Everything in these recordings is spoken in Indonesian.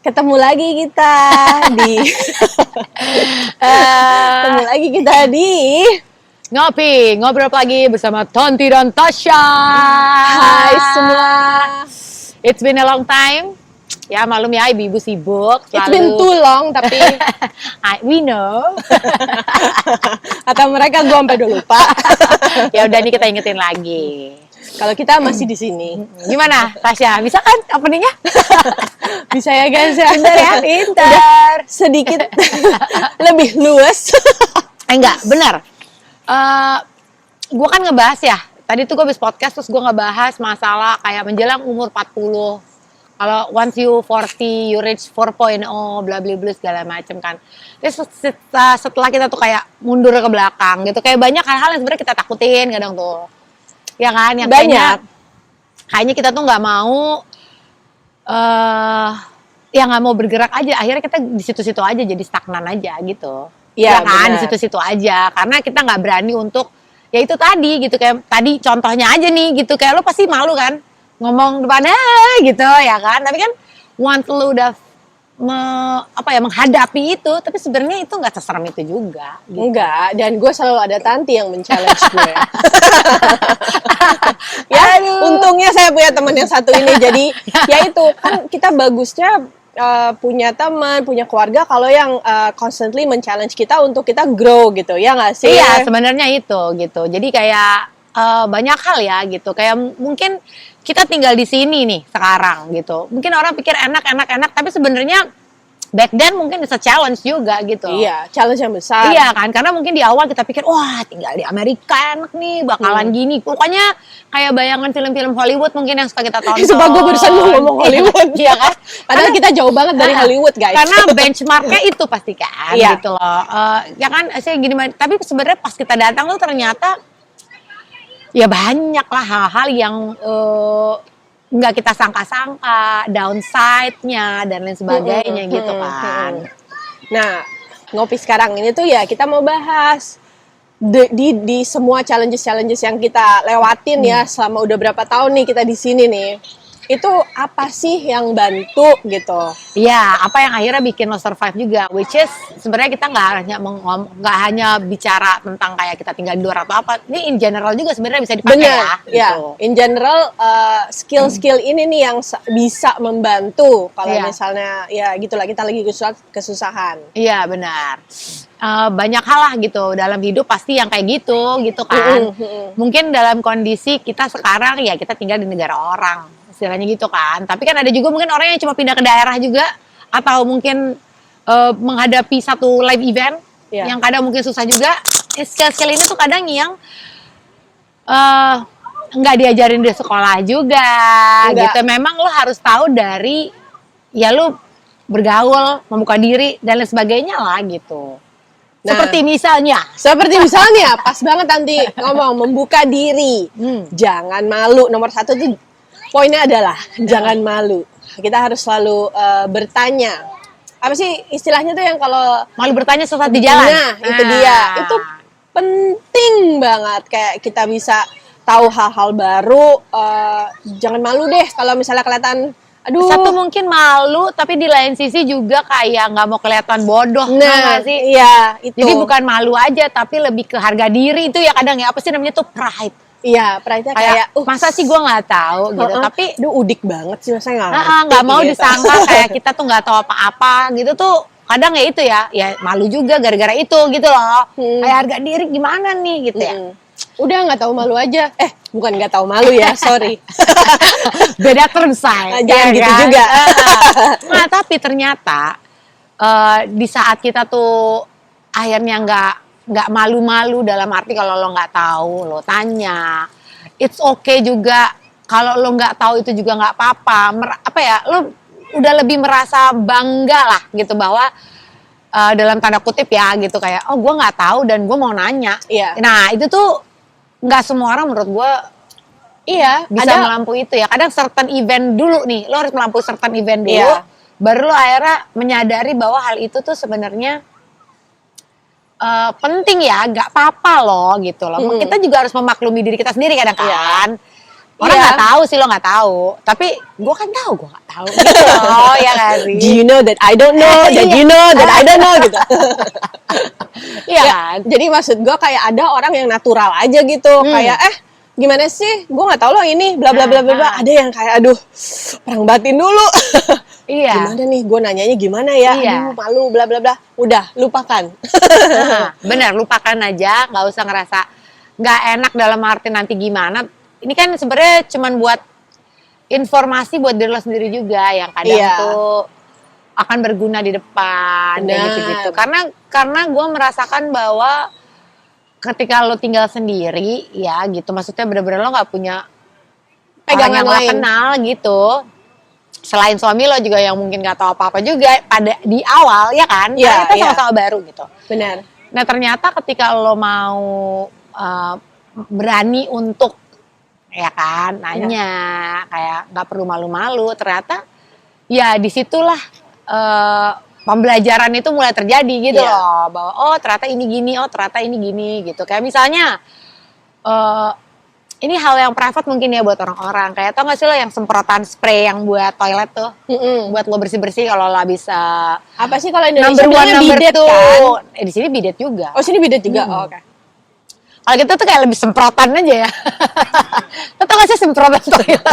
Ketemu lagi kita di ketemu lagi kita di ngobrol lagi bersama Tonti dan Tasya. Hai semua. It's been a long time. Ya malum ya, ibu-ibu sibuk. It's been too long tapi We know. kata mereka gue sampai udah lupa. Ya udah nih kita ingetin lagi. Kalau kita masih di sini. Gimana Tasya? Bisa kan openingnya? Bisa ya guys ya. Pintar ya, pintar. Sedikit lebih luas. Enggak, benar. Gue kan ngebahas ya. Tadi tuh gue habis podcast terus gue ngebahas masalah kayak menjelang umur 40. Kalau once you 40, you reach 4.0, bla bla bla segala macem kan. Terus setelah kita tuh kayak mundur ke belakang gitu, kayak banyak hal-hal yang sebenarnya kita takutin kadang tuh. Ya kan, yang Banyak. Kayaknya kita tuh nggak mau, ya nggak mau bergerak aja. Akhirnya kita di situ-situ aja, jadi stagnan aja gitu. Iya, Ya kan, benar. di situ-situ aja. Karena kita nggak berani untuk, ya itu tadi gitu, kayak tadi contohnya aja nih gitu, kayak lo pasti malu kan ngomong depannya gitu ya kan. Tapi kan once lo udah menghadapi itu, tapi sebenarnya itu nggak seserem itu juga. Gitu. Enggak, dan gue selalu ada Tanti yang men-challenge gue. Ya, untungnya saya punya teman yang satu ini. Jadi, ya itu kan kita bagusnya punya teman, punya keluarga kalau yang constantly men-challenge kita untuk kita grow gitu, ya nggak sih? Iya, sebenarnya itu gitu. Jadi kayak banyak hal ya gitu. Kayak mungkin kita tinggal di sini nih sekarang gitu. Mungkin orang pikir enak, tapi sebenarnya back then mungkin it's a challenge juga gitu. Iya, challenge yang besar. Iya kan, karena mungkin di awal kita pikir, wah tinggal di Amerika enak nih, bakalan gini. Pokoknya kayak bayangan film-film Hollywood mungkin yang suka kita tonton. Sumpah gue barusan mau ngomong Hollywood. Iya kan? Padahal kita jauh banget dari Hollywood guys. Karena benchmarknya itu pasti kan, Iya. gitu loh. Ya kan, saya gini, tapi sebenarnya pas kita datang tuh ternyata ya banyak lah hal-hal yang nggak kita sangka-sangka, downside-nya dan lain sebagainya gitu kan. Nah, ngopi sekarang ini tuh ya kita mau bahas di semua challenges yang kita lewatin ya selama udah berapa tahun nih kita di sini nih. Itu apa sih yang bantu gitu? Iya, apa yang akhirnya bikin lo survive juga, which is sebenarnya kita nggak hanya bicara tentang kayak kita tinggal di luar atau apa, ini in general juga sebenarnya bisa dipakai Bener, ya. gitu. In general skill-skill ini nih yang bisa membantu kalau Iya. misalnya ya gitulah kita lagi kesusahan. Iya benar. Banyak hal lah gitu dalam hidup pasti yang kayak gitu kan. Mungkin dalam kondisi kita sekarang ya kita tinggal di negara orang. Istilahnya gitu kan, tapi kan ada juga mungkin orang yang cuma pindah ke daerah juga, atau mungkin menghadapi satu live event yang kadang mungkin susah juga. Skill-skill ini tuh kadang yang nggak diajarin di sekolah juga, gitu. Memang lo harus tahu dari ya lo bergaul, membuka diri dan lain sebagainya lah gitu. Nah, Seperti misalnya, pas banget nanti ngomong membuka diri, jangan malu. Nomor satu tuh poinnya adalah jangan malu. Kita harus selalu bertanya. Apa sih istilahnya tuh yang kalau malu bertanya sesaat di jalan. Nah, itu dia. Itu penting banget. Kayak kita bisa tahu hal-hal baru. Jangan malu deh kalau misalnya kelihatan, aduh. Satu mungkin malu, tapi di lain sisi juga kayak nggak mau kelihatan bodoh. Nah, sih? iya itu. Jadi bukan malu aja, tapi lebih ke harga diri itu ya kadang ya. Apa sih namanya tuh pride. Iya, pride-nya kayak masa sih gue nggak tahu gitu, tapi udik banget sih, masa nggak mau gitu. Disangka kayak kita tuh nggak tahu apa-apa gitu tuh. Kadang ya itu ya malu juga gara-gara itu gitu loh. Kayak harga diri gimana nih gitu ya. Udah nggak tahu malu aja. Bukan nggak tahu malu ya, sorry. Beda term say. Jangan gitu kan? Juga. Nah, tapi ternyata di saat kita tuh akhirnya nggak malu-malu dalam arti kalau lo nggak tahu lo tanya, it's okay juga kalau lo nggak tahu itu juga nggak apa-apa. Lo udah lebih merasa bangga lah gitu bahwa dalam tanda kutip ya gitu kayak gue nggak tahu dan gue mau nanya. Iya. Nah itu tuh nggak semua orang menurut gue bisa melampaui itu ya. Kadang certain event dulu nih, lo harus melampaui certain event dulu, baru lo akhirnya menyadari bahwa hal itu tuh sebenarnya penting ya, gak apa-apa loh gitu loh. Kita juga harus memaklumi diri kita sendiri kadang kan. Orang Iya. nggak tahu sih, lo nggak tahu. Tapi gue kan tahu, gue nggak tahu. Gitu loh, ya nggak sih? Do you know that I don't know, that Iya. you know that I don't know gitu. Iya Ya, kan? jadi maksud gue kayak ada orang yang natural aja gitu, kayak gimana sih? Gue nggak tahu loh ini, bla bla bla bla bla. Ada yang kayak aduh, perang batin dulu. Iya. Gimana nih? Gue nanyanya gimana ya? Iya. Aduh, malu bla bla bla. Udah, lupakan. Bener, lupakan aja, nggak usah ngerasa nggak enak dalam arti nanti gimana. Ini kan sebenarnya cuman buat informasi buat diri lo sendiri juga yang kadang Iya. tuh akan berguna di depan kayak Benar. gitu-gitu. Karena gue merasakan bahwa ketika lo tinggal sendiri ya gitu, maksudnya bener-bener lo nggak punya Pegangan orang yang lo lain. kenal gitu. Selain suami lo juga yang mungkin nggak tahu apa-apa juga pada di awal ya kan, Iya, karena kita iya. sama-sama baru gitu. Benar. Nah ternyata ketika lo mau berani untuk ya kan nanya kayak nggak perlu malu-malu, ternyata ya disitulah pembelajaran itu mulai terjadi gitu Iya. loh, bahwa oh ternyata ini gini, oh ternyata ini gini gitu. Kayak misalnya ini hal yang private mungkin ya buat orang-orang, kayak tau gak sih lo yang semprotan spray yang buat toilet tuh, buat lo bersih-bersih kalau lo habis Apa sih kalau Indonesia number one, bilangnya number bidet two. kan? Di sini bidet juga. Oh, sini bidet juga. Oh, oke. Kalau kita tuh kayak lebih semprotan aja ya. Lo tau gak sih semprotan toilet?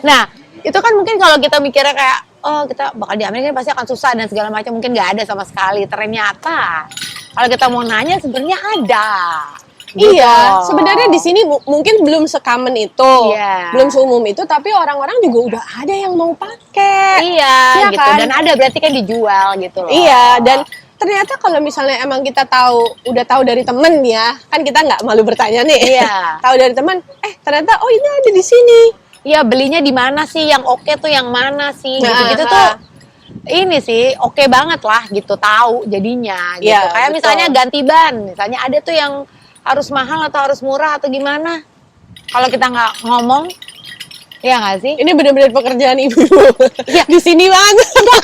Nah, itu kan mungkin kalau kita mikirnya kayak, oh kita bakal di Amerika pasti akan susah dan segala macam, mungkin nggak ada sama sekali. Ternyata kalau kita mau nanya sebenarnya ada. Gitu. Iya, sebenarnya di sini mungkin belum sekamen itu, Iya. belum seumum itu, tapi orang-orang juga udah ada yang mau pakai. Iya, Iya gitu. kan? Dan ada berarti kan dijual gitu loh. Iya, dan ternyata kalau misalnya emang kita udah tahu dari temen ya, kan kita nggak malu bertanya nih. Iya. Tahu dari teman, ternyata oh ini ada di sini. Iya, belinya di mana sih? Yang oke tuh yang mana sih? Nah, Gitu-gitu tuh ini sih oke banget lah gitu, tahu jadinya gitu. Iya, Kayak betul. misalnya ganti ban, misalnya ada tuh yang harus mahal atau harus murah atau gimana. Kalau kita nggak ngomong, ya nggak sih? Ini benar-benar pekerjaan ibu Iya. di sini banget. Enggak,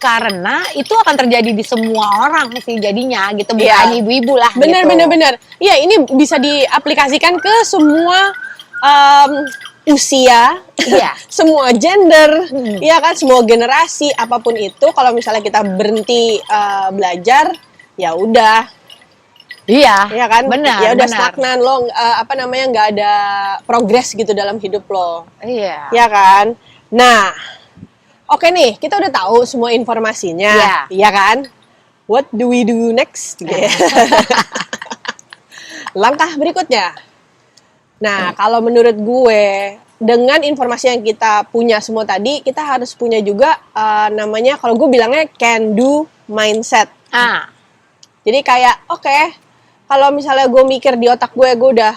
karena itu akan terjadi di semua orang sih jadinya gitu, bukan Iya. ibu-ibu lah. Benar, gitu. benar, benar. Iya, ini bisa diaplikasikan ke semua usia, Iya. semua gender, ya kan, semua generasi, apapun itu. Kalau misalnya kita berhenti belajar, ya udah, Iya, ya kan, benar. ya udah benar. stagnan lo, nggak ada progres gitu dalam hidup lo, Iya. ya kan. Nah, oke nih, kita udah tahu semua informasinya, Iya. ya kan. What do we do next? Langkah berikutnya. Nah, kalau menurut gue, dengan informasi yang kita punya semua tadi, kita harus punya juga namanya, kalau gue bilangnya can do mindset. Jadi kayak, oke, kalau misalnya gue mikir di otak gue udah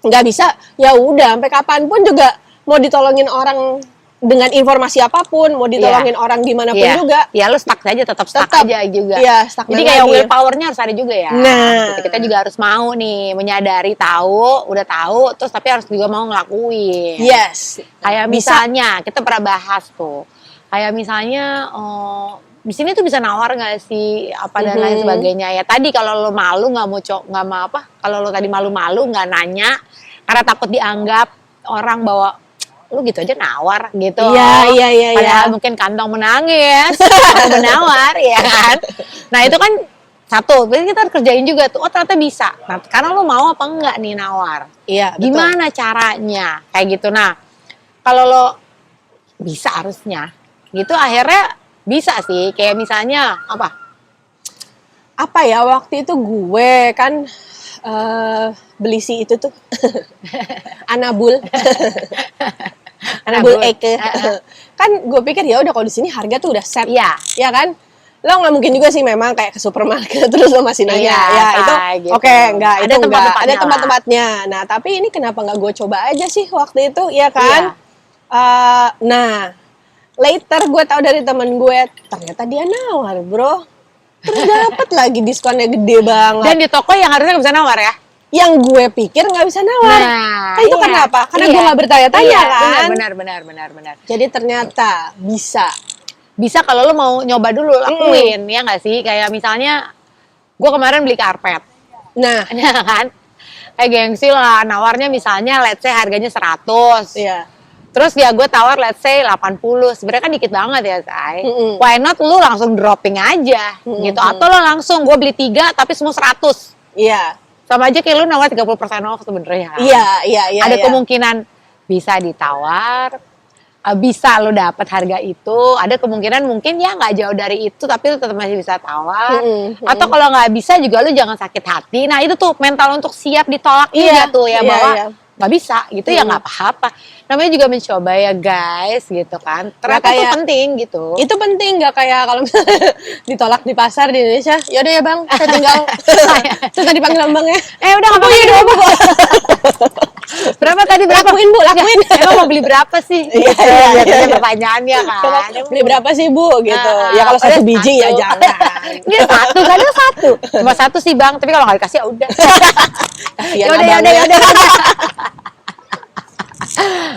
nggak bisa, ya udah, sampai kapanpun juga mau ditolongin orang dengan informasi apapun, mau ditolongin orang dimanapun Iya. juga. Ya lu stuck aja, tetap stuck Tetap. aja juga. Iya, stagnan Jadi kayak lagi. willpower-nya harus ada juga ya. Nah. Gitu. Kita juga harus mau nih menyadari, udah tahu, terus tapi harus juga mau ngelakuin. Yes. Kayak Bisa. misalnya kita pernah bahas tuh, kayak misalnya di sini tuh bisa nawar nggak sih apa dan lain sebagainya. Ya tadi kalau lo malu nggak mau apa, kalau lo tadi malu-malu nggak nanya karena takut dianggap orang bahwa lu gitu aja nawar gitu. Iya. Padahal mungkin kantong menangis, mau menawar ya kan. Nah itu kan satu, berarti kita harus kerjain juga tuh. Oh ternyata bisa. Nah karena lu mau apa enggak nih nawar? Iya, betul. Gimana caranya? Kayak gitu. Nah kalau lo bisa harusnya gitu, akhirnya bisa sih. Kayak misalnya Apa ya, waktu itu gue kan beli si itu tuh Anabul. Anabul Eke. Kan gue pikir ya udah kalau di sini harga tuh udah set. Iya. Ya kan? Lo nggak mungkin juga sih memang kayak ke supermarket terus lo masih nanya. Iya, Ya itu gitu. oke, enggak, Ada itu enggak. tempat-tempatnya Ada lah. tempat-tempatnya. Nah, tapi ini kenapa nggak gue coba aja sih waktu itu, ya kan? Nah, later gue tahu dari temen gue, ternyata dia nawar, bro. Terus dapat lagi diskonnya gede banget. Dan di toko yang harusnya nggak bisa nawar ya. Yang gue pikir nggak bisa nawar. Nah, Itu iya. karena apa? Karena Iya. gue nggak bertanya-tanya Iya, kan. Benar. Jadi ternyata bisa. Bisa kalau lo mau nyoba dulu, lakuin ya nggak sih? Kayak misalnya gue kemarin beli karpet. Nah, Ya kan? gengsi lah, nawarnya misalnya let's say harganya 100. Iya. Terus ya gue tawar let's say 80. Sebenarnya kan dikit banget ya, Say. Why not lu langsung dropping aja gitu. Atau lo langsung gue beli 3 tapi semua 100. Iya. Sama aja kayak lu nawar 30% off sebenarnya. Iya. Ada kemungkinan bisa ditawar, bisa lo dapat harga itu. Ada kemungkinan mungkin ya nggak jauh dari itu tapi lu tetap masih bisa tawar. Atau kalau nggak bisa juga lu jangan sakit hati. Nah itu tuh mental untuk siap ditolak juga tuh ya, bahwa nggak bisa gitu ya nggak apa-apa. Namanya juga mencoba ya guys gitu kan. Ternyata itu penting gitu. Itu penting, nggak kayak kalau misalnya ditolak di pasar di Indonesia. Yaudah ya bang, saya tinggal. Terus tadi panggil abangnya. Udah nggak apa-apa ya, Bu. Berapa tadi, berapa? Lakuin Bu, lakuin. Emang mau beli berapa sih? Biasanya pertanyaannya kan. Beli berapa sih Bu gitu. Ya kalau satu biji ya jangan. Dia satu, kadang satu. Cuma satu sih bang, tapi kalau nggak dikasih ya udah. Yaudah.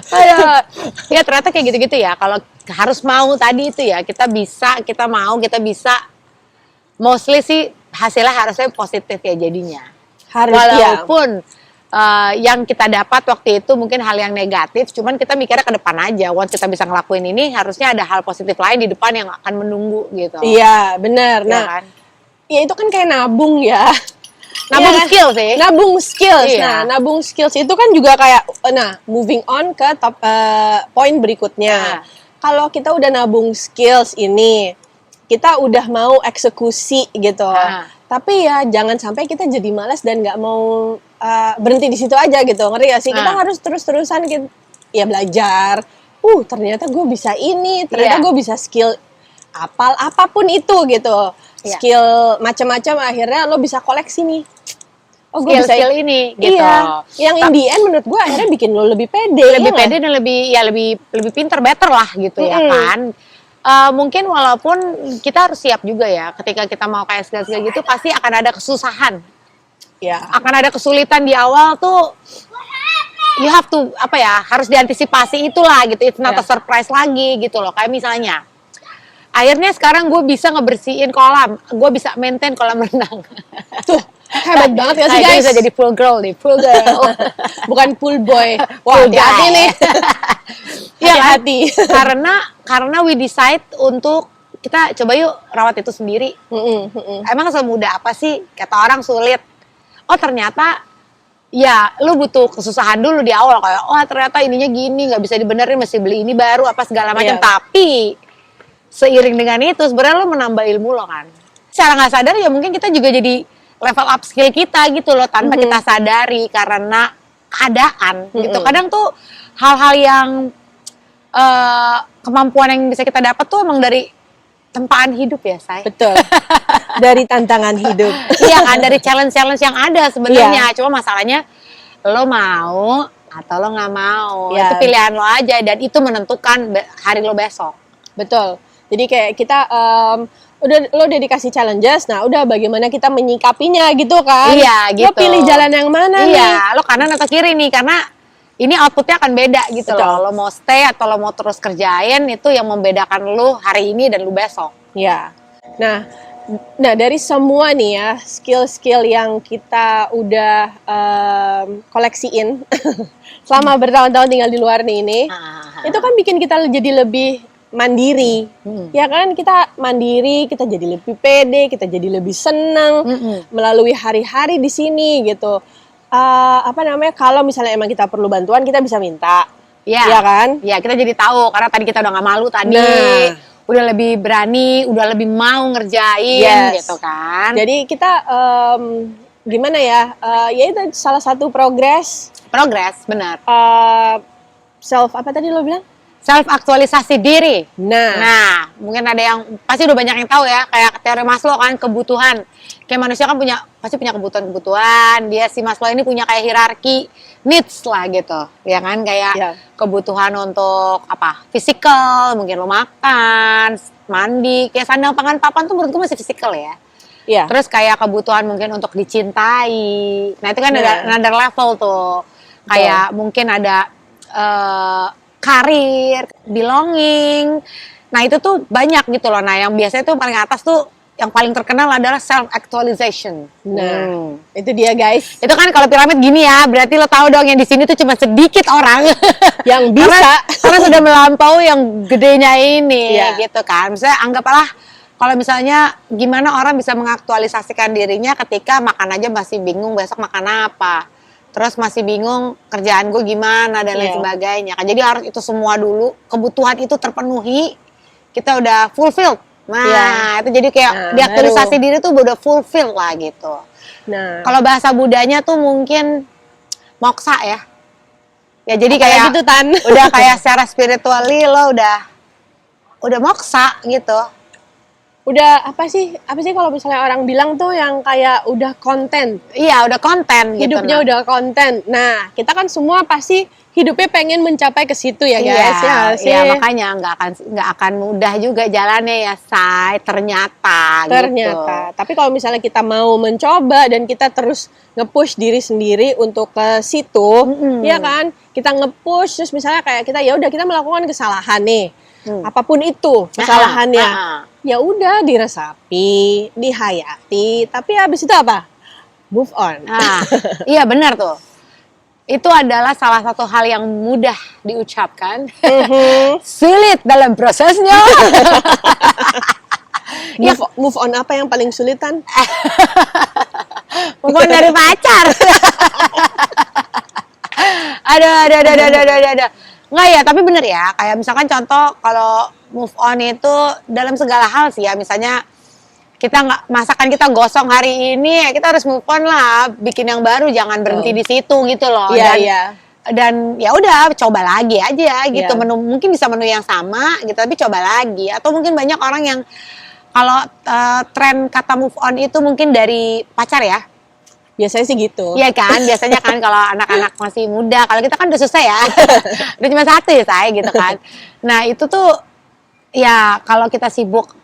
Aduh. Ya ternyata kayak gitu-gitu ya. Kalau harus mau tadi itu ya, kita bisa mostly sih hasilnya harusnya positif ya jadinya. Walaupun yang kita dapat waktu itu mungkin hal yang negatif, cuman kita mikirnya ke depan aja. Once kita bisa ngelakuin ini, harusnya ada hal positif lain di depan yang akan menunggu gitu. Iya, benar. Ya Nah, kan? ya itu kan kayak nabung ya. Nabung Iya, skill sih. Nabung skills. Iya. Nah, nabung skills itu kan juga kayak, moving on ke poin berikutnya. Kalau kita udah nabung skills ini, kita udah mau eksekusi gitu. Tapi ya jangan sampai kita jadi malas dan nggak mau berhenti di situ aja gitu. Ngerti gak sih? Kita harus terus-terusan ya belajar. Ternyata gue bisa ini, ternyata gue bisa skill apapun itu gitu. Skill macam-macam, akhirnya lo bisa koleksi nih. Gue bisa skill ini gitu. Iya. Yang in the end menurut gue akhirnya bikin lo lebih pede. Lebih pede dan lebih pinter, better lah gitu ya kan. Mungkin walaupun kita harus siap juga ya, ketika kita mau kayak skill-skill gitu pasti akan ada kesusahan. Ya. Akan ada kesulitan di awal tuh. You have to harus diantisipasi itulah gitu. It's not a surprise lagi gitu loh. Kayak misalnya akhirnya sekarang gue bisa ngebersihin kolam, gue bisa maintain kolam renang. Tuh, hebat banget ya sih guys. Bisa jadi pool girl nih, pool girl. Bukan pool boy. Wah, hati-hati nih. Iya, hati. Karena we decide untuk kita coba yuk rawat itu sendiri. Emang semudah apa sih? Kata orang sulit. Oh ternyata ya lu butuh kesusahan dulu di awal kayak ternyata ininya gini nggak bisa dibenerin, mesti beli ini baru apa segala macam. Tapi seiring dengan itu sebenarnya lu menambah ilmu lo kan. Secara nggak sadar ya mungkin kita juga jadi level up skill kita gitu loh tanpa kita sadari karena keadaan gitu. Kadang tuh hal-hal yang kemampuan yang bisa kita dapat tuh emang dari tempaan hidup ya, Say. Betul. Dari tantangan hidup. Iya kan, dari challenge-challenge yang ada sebenarnya. Cuma masalahnya lo mau atau lo nggak mau. Itu pilihan lo aja dan itu menentukan hari lo besok. Betul. Jadi kayak kita lo udah dikasih challenges, nah udah bagaimana kita menyikapinya gitu kan. Iya gitu. Lo pilih jalan yang mana nih? Iya, lo kanan atau kiri nih karena ini outputnya akan beda gitu loh. Lo mau stay atau lo mau terus kerjain, itu yang membedakan lo hari ini dan lo besok. Iya. Nah dari semua nih ya skill-skill yang kita udah koleksiin selama bertahun-tahun tinggal di luar nih ini, itu kan bikin kita jadi lebih mandiri, ya kan? Kita mandiri, kita jadi lebih pede, kita jadi lebih senang melalui hari-hari di sini gitu. Kalau misalnya emang kita perlu bantuan, kita bisa minta, ya kan? Ya kita jadi tahu karena tadi kita udah nggak malu tadi, udah lebih berani, udah lebih mau ngerjain gitu kan. Jadi kita gimana ya? Ya itu salah satu progres, benar. Apa tadi lo bilang? Self aktualisasi diri. Nah, mungkin ada yang pasti udah banyak yang tahu ya, kayak teori Maslow kan, kebutuhan. Kayak manusia kan pasti punya kebutuhan. Dia si Maslow ini punya kayak hierarki needs lah gitu. Ya kan kayak kebutuhan untuk Fisikal, mungkin lo makan, mandi, kayak sandang pangan papan tuh menurut gue masih fisikal ya. Terus kayak kebutuhan mungkin untuk dicintai. Nah, itu kan ada another level tuh. Kayak mungkin ada karir, belonging. Nah itu tuh banyak gitu loh. Nah yang biasanya tuh paling atas tuh yang paling terkenal adalah self actualization. Nah, itu dia guys. Itu kan kalau piramid gini ya, berarti lo tahu dong yang di sini tuh cuma sedikit orang Yang bisa. karena sudah melampaui yang gedenya ini, Iya. gitu kan. Misalnya anggaplah kalau misalnya gimana orang bisa mengaktualisasikan dirinya ketika makan aja masih bingung besok makan apa, terus masih bingung kerjaan gue gimana dan lain Iya. sebagainya. Kan jadi harus itu semua dulu, kebutuhan itu terpenuhi, kita udah fulfilled. Nah, Iya. itu jadi kayak Nah, diaktualisasi baru. diri tuh udah fulfill lah gitu. Nah, Kalau bahasa Budanya tuh mungkin moksa ya. Ya jadi kayak kayak gitu Tan. udah kayak secara spiritually lo udah moksa gitu. Udah apa sih kalau misalnya orang bilang tuh yang kayak udah konten, Iya, udah konten gitu. hidupnya udah konten. Nah, kita kan semua pasti hidupnya pengen mencapai ke situ ya guys, ya nggak sih? Iya, makanya nggak akan mudah juga jalannya ya, Say. Ternyata. Ternyata. Gitu. Tapi kalau misalnya kita mau mencoba dan kita terus nge-push diri sendiri untuk ke situ, ya kan? Kita nge-push terus misalnya kayak kita ya udah kita melakukan kesalahan nih. Apapun itu kesalahannya. Ya udah diresapi, dihayati, tapi habis itu apa? Move on. Nah, iya benar tuh. Itu adalah salah satu hal yang mudah diucapkan, sulit dalam prosesnya. Move on apa yang paling sulitan? Move on dari pacar. Aduh. Nggak ya, tapi bener ya. Kayak misalkan contoh kalau move on itu dalam segala hal sih ya. Misalnya kita nggak masakan kita gosong hari ini, ya kita harus move on lah, bikin yang baru, jangan berhenti di situ gitu loh. Iya, dan, iya. Dan ya udah coba lagi aja gitu. Iya. Menu mungkin bisa menu yang sama gitu, tapi coba lagi. Atau mungkin banyak orang yang kalau tren kata move on itu mungkin dari pacar ya. Biasanya sih gitu. Iya kan, biasanya kan kalau anak-anak masih muda, kalau kita kan udah susah ya, udah cuma satu ya saya gitu kan. Nah itu tuh ya kalau kita sibuk,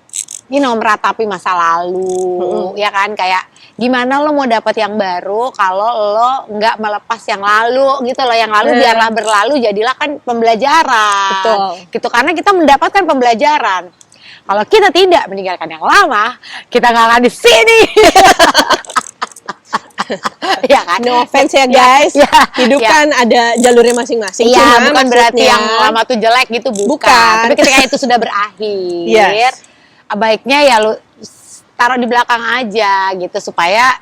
meratapi masa lalu, ya kan kayak gimana lo mau dapet yang baru kalau lo nggak melepas yang lalu gitu loh, yang lalu biarlah berlalu, jadilah kan pembelajaran. Betul. Gitu karena kita mendapatkan pembelajaran. Kalau kita tidak meninggalkan yang lama, kita nggak akan di sini. Ya kan? No offense ya guys. Ya, Hidup ya. kan ada jalurnya masing-masing. Iya, Cuma bukan berarti maksudnya- yang lama tuh jelek gitu, bukan. Bukan. Tapi ketika itu sudah berakhir, Yes. baiknya ya lu taruh di belakang aja gitu supaya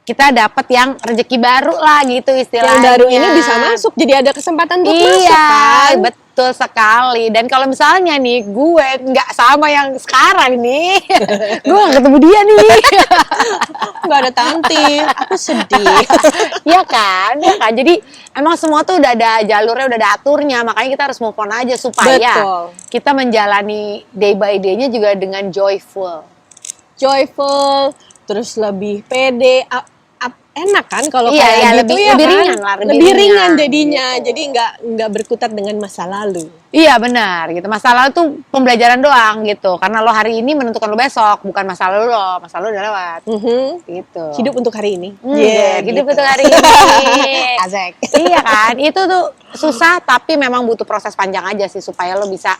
kita dapat yang rezeki baru lah gitu istilahnya. yang baru ini bisa masuk, jadi ada kesempatan untuk masuk Iya, kan. betul sekali. Dan kalau misalnya nih gue nggak sama yang sekarang nih, gue nggak ketemu dia nih. Nggak ada Tanti, aku sedih. Ya kan? Jadi emang semua tuh udah ada jalurnya, udah ada aturnya. Makanya kita harus move on aja supaya Betul. kita menjalani day by day-nya juga dengan joyful. Joyful, terus lebih pede, enak kan kalau Iya, kayak iya, gitu lebih- ya lebih kan? ringan lah, lebih lebih ringan ringan jadinya, gitu. jadi nggak berkutat dengan masa lalu. Iya benar gitu. Masalah tuh pembelajaran doang gitu. Karena lo hari ini menentukan lo besok, bukan masa lalu lo. Masa lalu udah lewat. Gitu. Hidup untuk hari ini. Hidup gitu. untuk hari ini. Asik. Iya kan, itu tuh susah tapi memang butuh proses panjang aja sih supaya lo bisa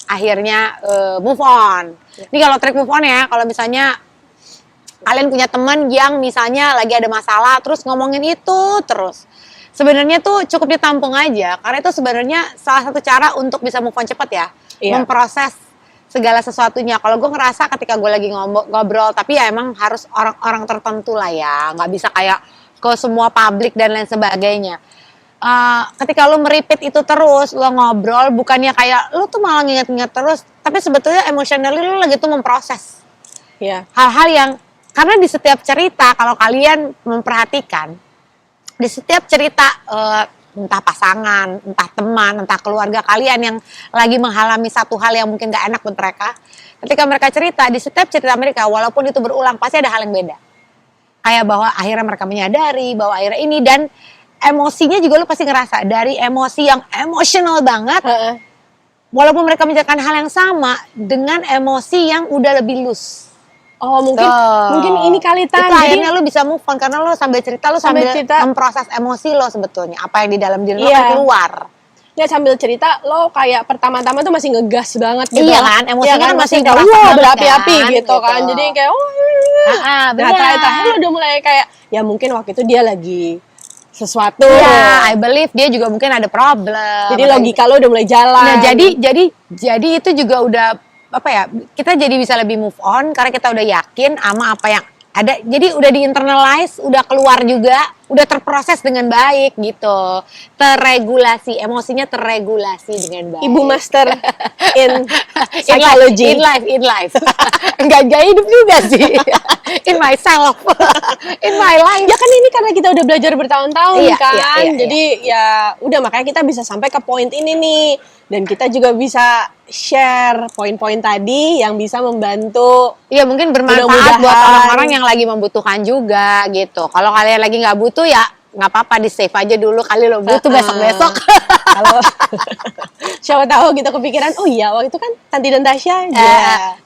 akhirnya move on. Ini kalau trik move on ya, kalau misalnya kalian punya teman yang misalnya lagi ada masalah terus ngomongin itu terus. Sebenarnya tuh cukup ditampung aja karena itu sebenarnya salah satu cara untuk bisa move on cepat ya. Iya. Memproses segala sesuatunya. Kalau gue ngerasa ketika gue lagi ngobrol tapi ya emang harus orang-orang tertentu lah ya, nggak bisa kayak ke semua publik dan lain sebagainya. Ketika lo meripit itu terus, lo ngobrol bukannya kayak lo tuh malah nginget-nginget terus, tapi sebetulnya emotionally lo lagi tuh memproses Iya. hal-hal yang, karena di setiap cerita kalau kalian memperhatikan, di setiap cerita entah pasangan, entah teman, entah keluarga kalian yang lagi mengalami satu hal yang mungkin gak enak buat mereka, ketika mereka cerita, di setiap cerita mereka walaupun itu berulang pasti ada hal yang beda. Kayak bahwa akhirnya mereka menyadari bahwa akhirnya ini, dan emosinya juga lo pasti ngerasa dari emosi yang emosional banget, walaupun mereka menceritakan hal yang sama dengan emosi yang udah lebih loose. Oh mungkin ini kali Tan. Itu akhirnya lo bisa move on karena lo sambil cerita, lo sambil cerita. memproses emosi lo sebetulnya, apa yang di dalam diri lo Iya. kan keluar. Nggak, sambil cerita lo kayak pertama-tama tuh masih ngegas banget gitu. Iya kan, emosinya kan masih kayak kerasa wah banget berapi-api kan, gitu kan. gitu. Jadi kayak nah Benar. terakhir lo udah mulai kayak ya mungkin waktu itu dia lagi sesuatu. Iya, I believe dia juga mungkin ada problem. Jadi logika lo udah mulai jalan. Nah, jadi itu juga udah apa ya? Kita jadi bisa lebih move on karena kita udah yakin sama apa yang ada. Jadi udah di internalize, udah keluar juga, udah terproses dengan baik gitu. Terregulasi, emosinya terregulasi dengan baik. Ibu master in psychology. In life. Enggak gaya hidup juga sih. In myself. In my life. Ya kan ini karena kita udah belajar bertahun-tahun Iya, kan. iya. Jadi ya udah makanya kita bisa sampai ke poin ini nih. Dan kita juga bisa share poin-poin tadi yang bisa membantu. Iya, mungkin bermanfaat Mudah-mudahan. buat orang-orang yang lagi membutuhkan juga gitu. Kalau kalian lagi nggak butuh ya nggak apa-apa, di save aja dulu, kali lo butuh besok-besok. Kalau siapa tahu kita kepikiran, oh iya waktu itu kan Tanti dan Tasya aja.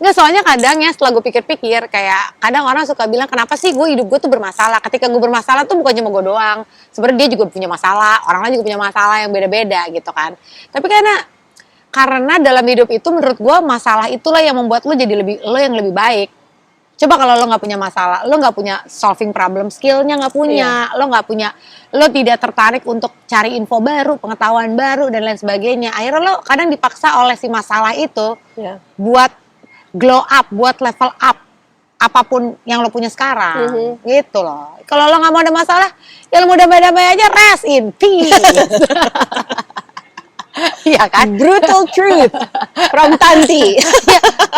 Nggak, soalnya kadang ya setelah gue pikir-pikir kayak kadang orang suka bilang kenapa sih hidup gue tuh bermasalah. Ketika gue bermasalah tuh bukan cuma gue doang, sebenarnya dia juga punya masalah, orang lain juga punya masalah yang beda-beda gitu kan. Tapi karena dalam hidup itu menurut gue masalah itulah yang membuat lo jadi lo yang lebih baik. Coba kalau lo nggak punya masalah, lo nggak punya solving problem skillnya, nggak punya, lo tidak tertarik untuk cari info baru, pengetahuan baru dan lain sebagainya. Akhirnya lo kadang dipaksa oleh si masalah itu buat glow up, buat level up apapun yang lo punya sekarang, gitu loh. Kalau lo nggak mau ada masalah, ya lo mau damai-damai aja, rest in peace. Iya kan? Brutal truth from Tanti.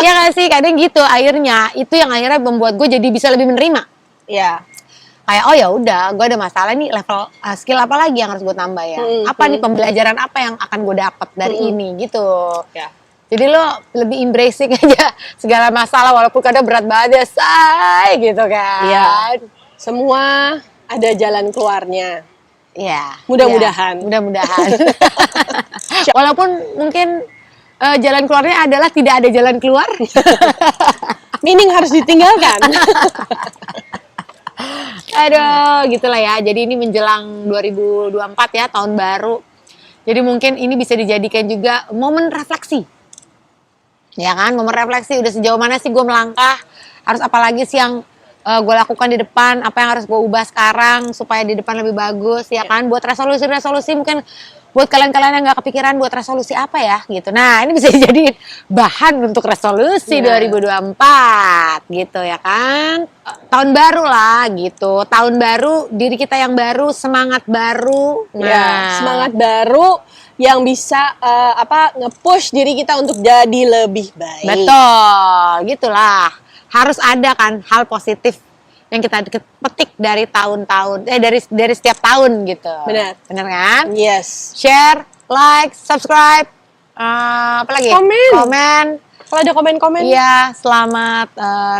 Ya nggak sih, kadang gitu. Akhirnya itu yang akhirnya membuat gue jadi bisa lebih menerima. Ya. Kayak oh ya udah, gue ada masalah nih, level skill apa lagi yang harus gue tambah ya? Apa nih pembelajaran apa yang akan gue dapat dari ini gitu? Ya. Jadi lo lebih embracing aja segala masalah walaupun kadang berat banget ya, say gitu kan? Iya. Semua ada jalan keluarnya. Iya. Mudah-mudahan. Ya, mudah-mudahan. Walaupun mungkin jalan keluarnya adalah tidak ada jalan keluar. Meaning harus ditinggalkan. Aduh, gitulah ya. Jadi ini menjelang 2024 ya, tahun baru. Jadi mungkin ini bisa dijadikan juga momen refleksi. Ya kan, momen refleksi udah sejauh mana sih gue melangkah, harus apa lagi sih yang gue lakukan di depan, apa yang harus gue ubah sekarang supaya di depan lebih bagus, ya kan. Buat resolusi mungkin buat kalian-kalian yang nggak kepikiran buat resolusi apa ya gitu. Nah, ini bisa jadi bahan untuk resolusi 2024 gitu ya kan. Tahun baru lah gitu. Tahun baru, diri kita yang baru, semangat baru. Nah, Ya, semangat baru yang bisa nge-push diri kita untuk jadi lebih baik. betul, gitulah. Harus ada kan hal positif yang kita petik dari tahun-tahun, dari setiap tahun gitu. Benar. Benar kan? Yes. Share, like, subscribe, apa lagi? Komen. Kalau ada komen-komen. Iya, selamat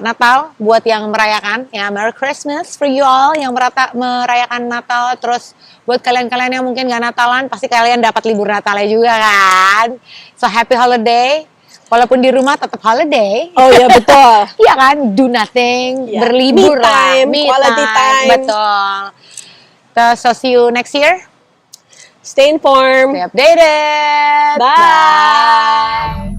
Natal buat yang merayakan. Ya, Merry Christmas for you all yang merayakan Natal. Terus buat kalian-kalian yang mungkin nggak Natalan, pasti kalian dapat libur Natalnya juga kan. So happy holiday. Walaupun di rumah tetap holiday. Oh ya betul. Iya kan, do nothing, Ya. berlibur Me lah. time, quality time. Betul. So see you next year. Stay informed. Stay updated. Bye.